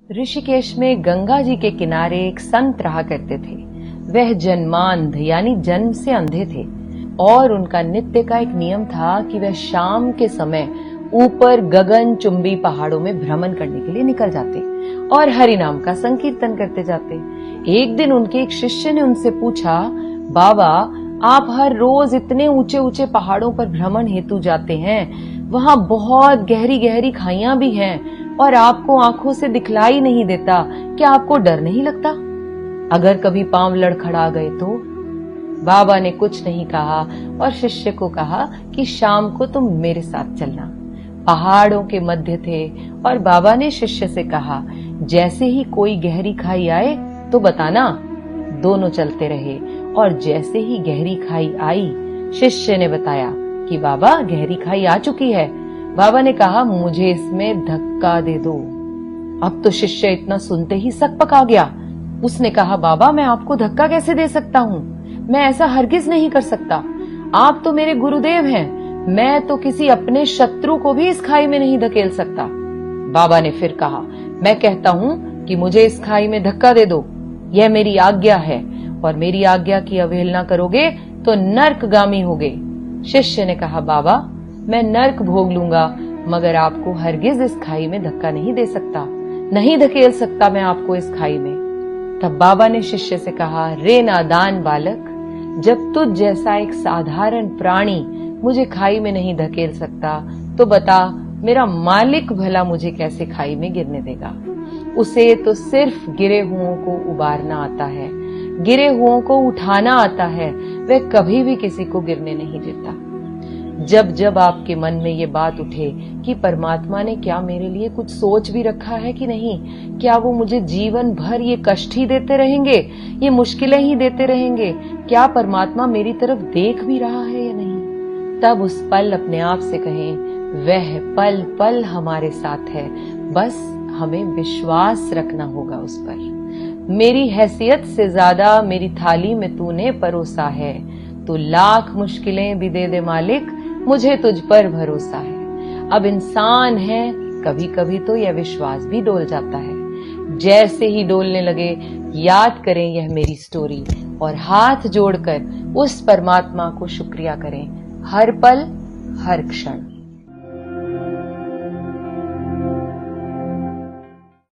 ऋषिकेश में गंगा जी के किनारे एक संत रहा करते थे। वह जन्मांध यानी जन्म से अंधे थे और उनका नित्य का एक नियम था कि वह शाम के समय ऊपर गगन चुंबी पहाड़ों में भ्रमण करने के लिए निकल जाते और हरि नाम का संकीर्तन करते जाते। एक दिन उनके एक शिष्य ने उनसे पूछा, बाबा आप हर रोज इतने ऊंचे ऊंचे पहाड़ों पर भ्रमण हेतु जाते हैं, वहां बहुत गहरी गहरी खाइयां भी हैं और आपको आंखों से दिखलाई नहीं देता, क्या आपको डर नहीं लगता? अगर कभी पांव लड़खड़ा गए तो? बाबा ने कुछ नहीं कहा और शिष्य को कहा कि शाम को तुम मेरे साथ चलना। पहाड़ों के मध्य थे और बाबा ने शिष्य से कहा, जैसे ही कोई गहरी खाई आए तो बताना। दोनों चलते रहे और जैसे ही गहरी खाई आई, शिष्य ने बताया कि बाबा गहरी खाई आ चुकी है। बाबा ने कहा, मुझे इसमें धक्का दे दो। अब तो शिष्य इतना सुनते ही सकपका गया। उसने कहा, बाबा मैं आपको धक्का कैसे दे सकता हूँ? मैं ऐसा हरगिज नहीं कर सकता। आप तो मेरे गुरुदेव हैं। मैं तो किसी अपने शत्रु को भी इस खाई में नहीं धकेल सकता। बाबा ने फिर कहा, मैं कहता हूँ कि मुझे इस खाई में धक्का दे दो। यह मेरी आज्ञा है और मेरी आज्ञा की अवहेलना करोगे तो नर्कगामी होगे। शिष्य ने कहा, बाबा मैं नर्क भोग लूंगा मगर आपको हरगिज इस खाई में धक्का नहीं दे सकता, नहीं धकेल सकता मैं आपको इस खाई में। तब बाबा ने शिष्य से कहा, रे नादान बालक, जब तुझ जैसा एक साधारण प्राणी मुझे खाई में नहीं धकेल सकता तो बता मेरा मालिक भला मुझे कैसे खाई में गिरने देगा? उसे तो सिर्फ गिरे हुओं को उबारना आता है, गिरे हुओं को उठाना आता है। वह कभी भी किसी को गिरने नहीं देता। जब जब आपके मन में ये बात उठे कि परमात्मा ने क्या मेरे लिए कुछ सोच भी रखा है कि नहीं, क्या वो मुझे जीवन भर ये कष्ट ही देते रहेंगे, ये मुश्किलें ही देते रहेंगे, क्या परमात्मा मेरी तरफ देख भी रहा है या नहीं, तब उस पल अपने आप से कहें, वह पल पल हमारे साथ है, बस हमें विश्वास रखना होगा उस पर। मेरी हैसियत से ज्यादा मेरी थाली में तूने परोसा है, तू लाख मुश्किलें भी दे दे मालिक, मुझे तुझ पर भरोसा है। अब इंसान है, कभी कभी तो यह विश्वास भी डोल जाता है। जैसे ही डोलने लगे याद करें यह मेरी स्टोरी और हाथ जोड़कर उस परमात्मा को शुक्रिया करें हर पल हर क्षण।